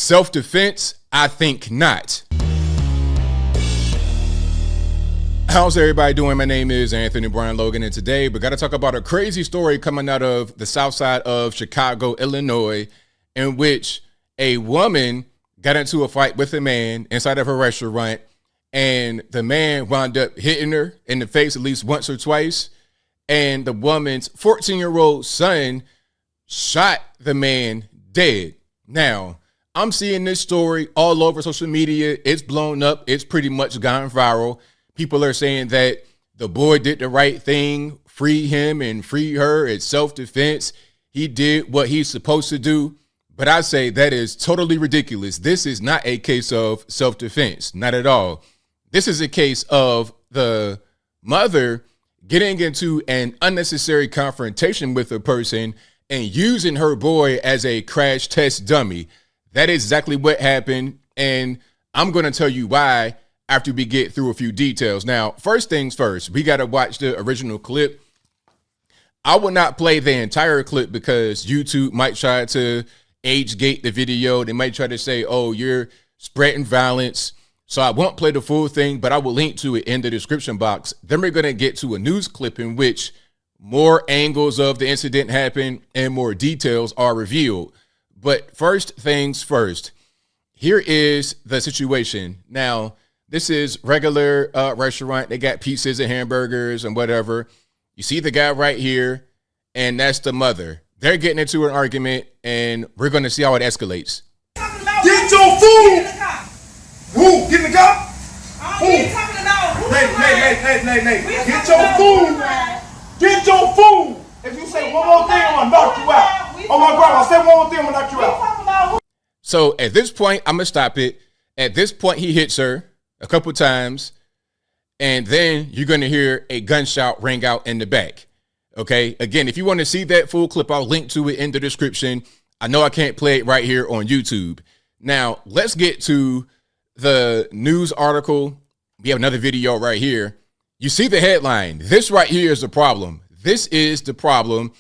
Self-defense? I think not. How's everybody doing? My name is Anthony Brian Logan, and today we got to talk about a crazy story coming out of the south side of Chicago, Illinois, in which a woman got into a fight with a man inside of her restaurant, and the man wound up hitting her in the face at least once or twice, and the woman's 14-year-old son shot the man dead. Now, I'm seeing this story all over social media. It's blown up. It's pretty much gone viral. People are saying that the boy did the right thing, free him and free her. It's self-defense. He did what he's supposed to do. But I say that is totally ridiculous. This is not a case of self-defense, not at all. This is a case of the mother getting into an unnecessary confrontation with a person and using her boy as a crash test dummy. That is exactly what happened, and I'm going to tell you why after we get through a few details. Now, first things first, we got to watch the original clip. I will not play the entire clip because YouTube might try to age gate the video. They might try to say, oh, you're spreading violence. So I won't play the full thing, but I will link to it in the description box. Then we're going to get to a news clip in which more angles of the incident happen and more details are revealed. But first things first, here is the situation. Now, this is regular restaurant. They got pizzas and hamburgers and whatever. You see the guy right here, and that's the mother. They're getting into an argument, and we're going to see how it escalates. Get your food! Who? Get in the car? Who? Nay. Get your food! Get your food! If you say one more thing, I'm going to knock you out. Oh my grandma, say one more thing, I'm going to knock you out. So at this point, I'm going to stop it. At this point, he hits her a couple times, and then you're going to hear a gunshot ring out in the back. Okay? Again, if you want to see that full clip, I'll link to it in the description. I know I can't play it right here on YouTube. Now, let's get to the news article. We have another video right here. You see the headline. This right here is the problem. This is the problem,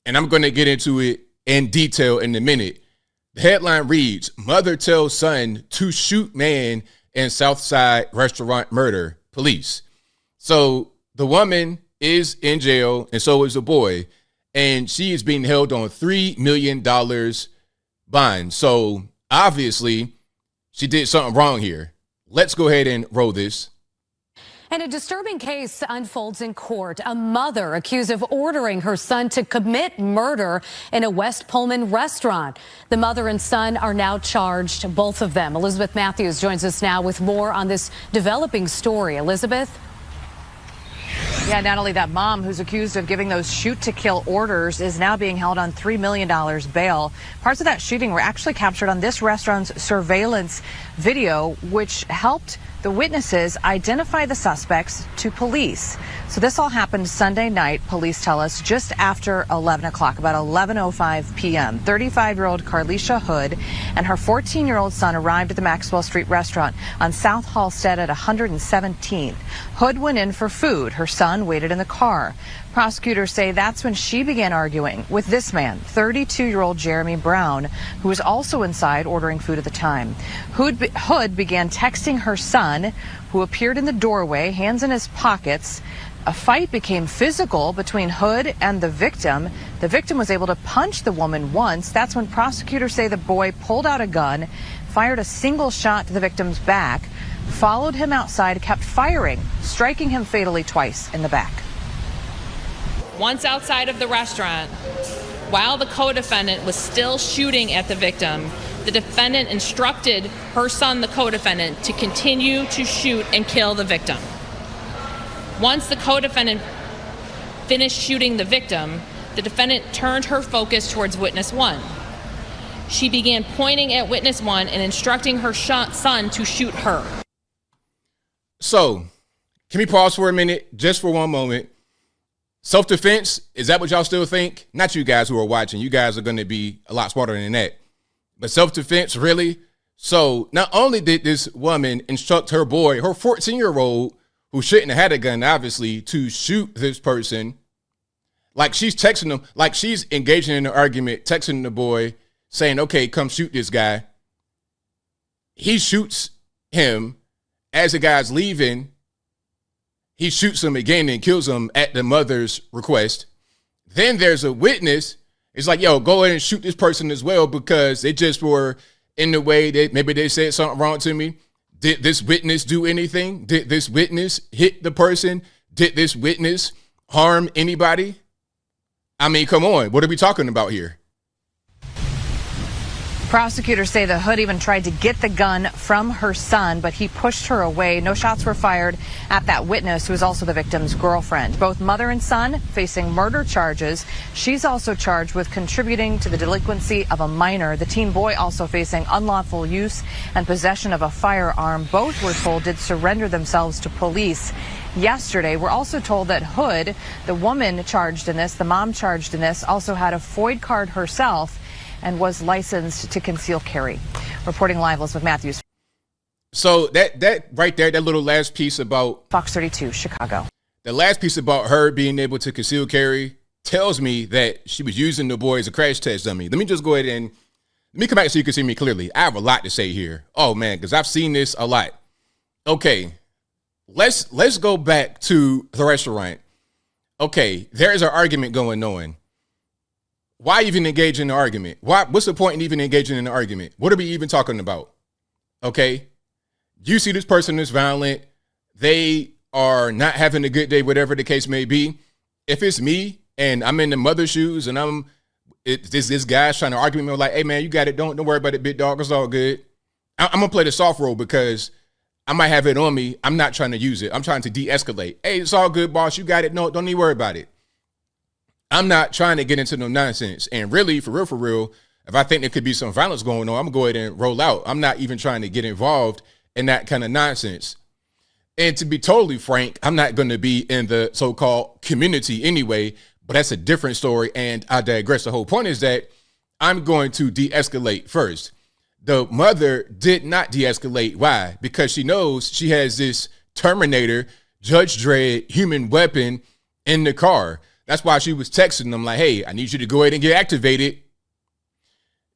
and I'm going to get into it in detail in a minute. The headline reads, Mother tells son to shoot man in Southside restaurant murder, police. So the woman is in jail, and so is the boy, and she is being held on $3 million bond. So obviously she did something wrong here. Let's go ahead and roll this. And a disturbing case unfolds in court. A mother accused of ordering her son to commit murder in a West Pullman restaurant. The mother and son are now charged, both of them. Elizabeth Matthews joins us now with more on this developing story. Elizabeth? Yeah, not only that, mom, who's accused of giving those shoot-to-kill orders, is now being held on $3 million bail. Parts of that shooting were actually captured on this restaurant's surveillance video, which helped the witnesses identify the suspects to police. So this all happened Sunday night, police tell us, just after 11 o'clock, about 11:05 p.m. 35-year-old Carlisha Hood and her 14-year-old son arrived at the Maxwell Street restaurant on South Halstead at 117th. Hood went in for food. Her son waited in the car. Prosecutors say that's when she began arguing with this man, 32-year-old Jeremy Brown, who was also inside ordering food at the time. Hood began texting her son, who appeared in the doorway, hands in his pockets. A fight became physical between Hood and the victim. The victim was able to punch the woman once. That's when prosecutors say the boy pulled out a gun, fired a single shot to the victim's back, followed him outside, kept firing, striking him fatally twice in the back. Once outside of the restaurant, while the co-defendant was still shooting at the victim, the defendant instructed her son, the co-defendant, to continue to shoot and kill the victim. Once the co-defendant finished shooting the victim, the defendant turned her focus towards witness one. She began pointing at witness one and instructing her son to shoot her. So, can we pause for a minute, just for one moment? Self-defense, is that what y'all still think? Not you guys who are watching. You guys are going to be a lot smarter than that. But self-defense, really? So not only did this woman instruct her boy, her 14-year-old, who shouldn't have had a gun, obviously, to shoot this person, like she's texting him, like she's engaging in an argument, texting the boy, saying, okay, come shoot this guy. he shoots him as the guy's leaving. He shoots him again and kills him at the mother's request. Then there's a witness. It's like, yo, go ahead and shoot this person as well because they just were in the way that maybe they said something wrong to me. Did this witness do anything? Did this witness hit the person? Did this witness harm anybody? I mean, come on. What are we talking about here? Prosecutors say the Hood even tried to get the gun from her son, but he pushed her away. No shots were fired at that witness, who is also the victim's girlfriend. Both mother and son facing murder charges. She's also charged with contributing to the delinquency of a minor. The teen boy also facing unlawful use and possession of a firearm. Both, we're told, did surrender themselves to police yesterday. We're also told that Hood, the woman charged in this, the mom charged in this, also had a FOID card herself and was licensed to conceal carry. Reporting live, Elizabeth Matthews. So that right there, that little last piece about Fox 32, Chicago. The last piece about her being able to conceal carry tells me that she was using the boy as a crash test dummy. Let me just go ahead and let me come back so you can see me clearly. I have a lot to say here. Oh man, because I've seen this a lot. Okay, let's go back to the restaurant. Okay, there's an argument going on. Why even engage in the argument? What's the point in even engaging in the argument? What are we even talking about? Okay. You see this person is violent. They are not having a good day, whatever the case may be. If it's me and I'm in the mother's shoes and this guy's trying to argue with me like, hey man, you got it. Don't worry about it, big dog. It's all good. I'm going to play the soft role because I might have it on me. I'm not trying to use it. I'm trying to de-escalate. Hey, it's all good, boss. You got it. No, don't even worry about it. I'm not trying to get into no nonsense. And really, for real, if I think there could be some violence going on, I'm going to go ahead and roll out. I'm not even trying to get involved in that kind of nonsense. And to be totally frank, I'm not going to be in the so-called community anyway, but that's a different story. And I digress. The whole point is that I'm going to de-escalate first. The mother did not de-escalate. Why? Because she knows she has this Terminator, Judge Dredd human weapon in the car. That's why she was texting them like, hey, I need you to go ahead and get activated.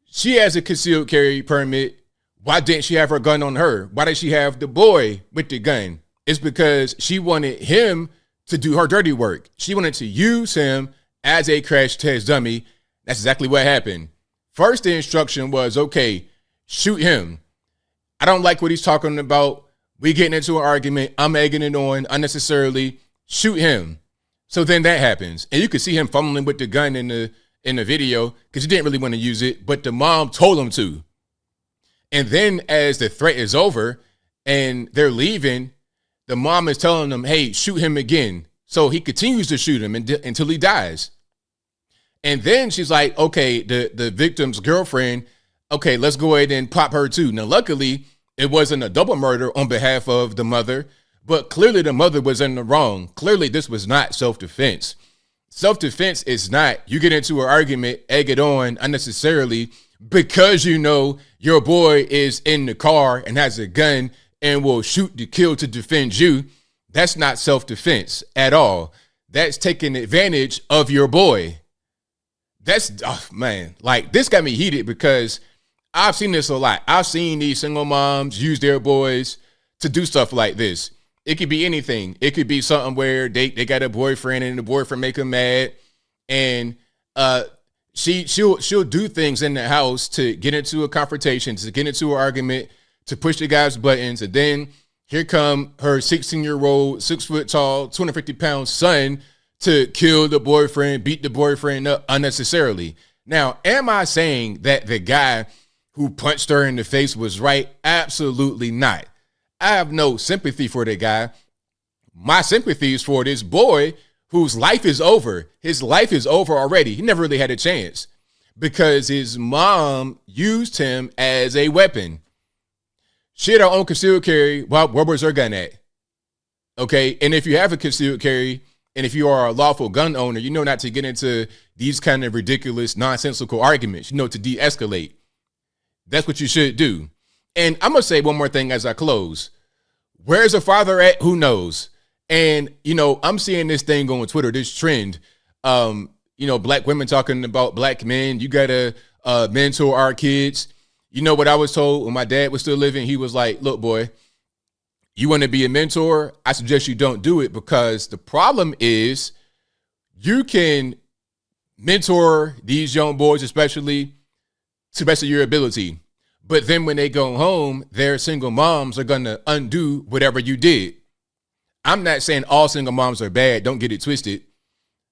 She has a concealed carry permit. Why didn't she have her gun on her? Why did she have the boy with the gun? It's because she wanted him to do her dirty work. She wanted to use him as a crash test dummy. That's exactly what happened. First, the instruction was, okay, shoot him. I don't like what he's talking about. We getting into an argument. I'm egging it on unnecessarily. Shoot him. So then that happens. And you can see him fumbling with the gun in the video because he didn't really want to use it, but the mom told him to. And then as the threat is over and they're leaving, the mom is telling them, hey, shoot him again. So he continues to shoot him until he dies. And then she's like, okay, the victim's girlfriend, okay, let's go ahead and pop her too. Now, luckily, it wasn't a double murder on behalf of the mother. But clearly the mother was in the wrong. Clearly this was not self-defense. Self-defense is not you get into an argument, egg it on unnecessarily because you know your boy is in the car and has a gun and will shoot to kill to defend you. That's not self-defense at all. That's taking advantage of your boy. That's, oh man, like this got me heated because I've seen this a lot. I've seen these single moms use their boys to do stuff like this. It could be anything. It could be something where they got a boyfriend and the boyfriend make them mad, and she'll do things in the house to get into a confrontation, to get into an argument, to push the guy's buttons, and then here come her 16-year-old, 6 foot tall, 250-pound son to kill the boyfriend, beat the boyfriend up unnecessarily. Now, am I saying that the guy who punched her in the face was right? Absolutely not. I have no sympathy for the guy. My sympathy is for this boy whose life is over. His life is over already. He never really had a chance because his mom used him as a weapon. She had her own concealed carry. Well, where was her gun at? Okay. And if you have a concealed carry and if you are a lawful gun owner, you know not to get into these kind of ridiculous, nonsensical arguments, you know, to de-escalate. That's what you should do. And I'm going to say one more thing as I close. Where's the father at? Who knows? And, you know, I'm seeing this thing on Twitter, this trend, you know, black women talking about black men. You got to mentor our kids. You know what I was told when my dad was still living? He was like, look, boy, you want to be a mentor? I suggest you don't do it, because the problem is you can mentor these young boys, especially to the best of your ability. But then when they go home, their single moms are going to undo whatever you did. I'm not saying all single moms are bad. Don't get it twisted.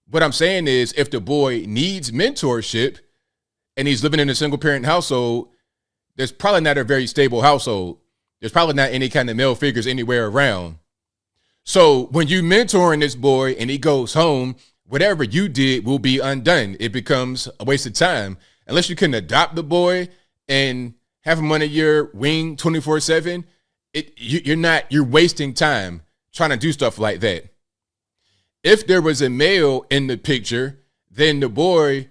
What I'm saying is, if the boy needs mentorship and he's living in a single parent household, there's probably not a very stable household. There's probably not any kind of male figures anywhere around. So when you mentoring this boy and he goes home, whatever you did will be undone. It becomes a waste of time. Unless you can adopt the boy and have him under your wing 24/7, you're wasting time trying to do stuff like that. If there was a male in the picture, then the boy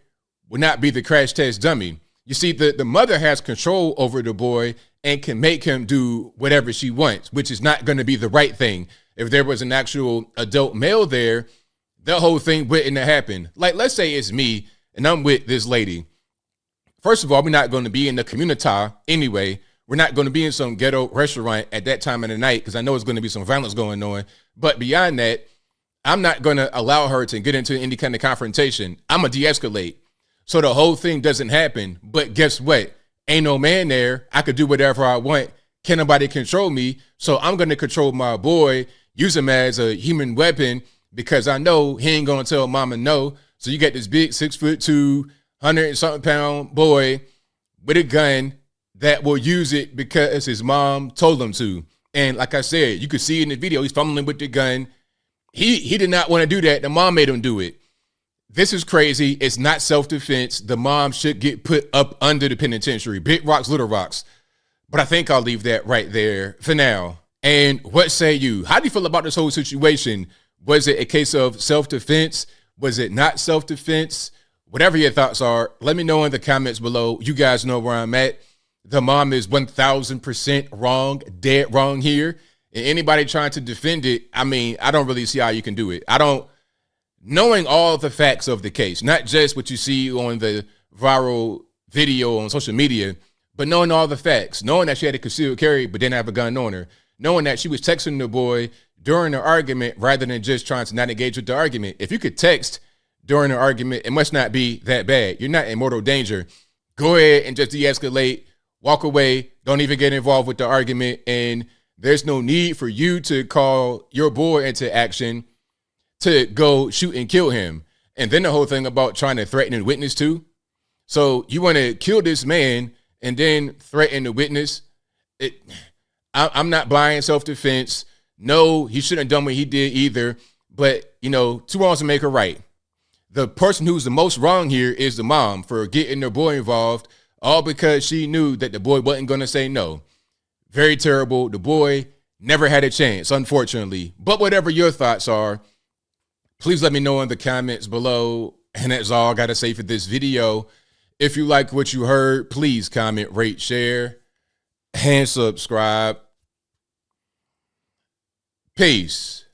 would not be the crash test dummy. You see, the mother has control over the boy and can make him do whatever she wants, which is not going to be the right thing. If there was an actual adult male there, the whole thing wouldn't have happened. Like, let's say it's me and I'm with this lady. First of all, we're not going to be in the community anyway. We're not going to be in some ghetto restaurant at that time of the night, because I know it's going to be some violence going on. But beyond that, I'm not going to allow her to get into any kind of confrontation. I'm going to de-escalate. So the whole thing doesn't happen. But guess what? Ain't no man there. I could do whatever I want. Can't nobody control me. So I'm going to control my boy, use him as a human weapon, because I know he ain't going to tell mama no. So you got this big 6'2", 100-something pound boy with a gun that will use it because his mom told him to. And like I said, you could see in the video, he's fumbling with the gun. He did not want to do that. The mom made him do it. This is crazy. It's not self-defense. The mom should get put up under the penitentiary. Big rocks, little rocks. But I think I'll leave that right there for now. And what say you? How do you feel about this whole situation? Was it a case of self-defense? Was it not self-defense? Whatever your thoughts are, let me know in the comments below. You guys know where I'm at. The mom is 1000% wrong, dead wrong here. And anybody trying to defend it, I mean, I don't really see how you can do it. Knowing all the facts of the case, not just what you see on the viral video on social media, but knowing all the facts, knowing that she had a concealed carry but didn't have a gun on her, knowing that she was texting the boy during the argument rather than just trying to not engage with the argument. If you could text during an argument, it must not be that bad. You're not in mortal danger. Go ahead and just de-escalate, walk away, don't even get involved with the argument, and there's no need for you to call your boy into action to go shoot and kill him. And then the whole thing about trying to threaten a witness too. So you want to kill this man and then threaten the witness? I'm not buying self-defense. No, he shouldn't have done what he did either. But, you know, two wrongs to make a right. The person who's the most wrong here is the mom for getting their boy involved, all because she knew that the boy wasn't going to say no. Very terrible. The boy never had a chance, unfortunately. But whatever your thoughts are, please let me know in the comments below. And that's all I got to say for this video. If you like what you heard, please comment, rate, share, and subscribe. Peace.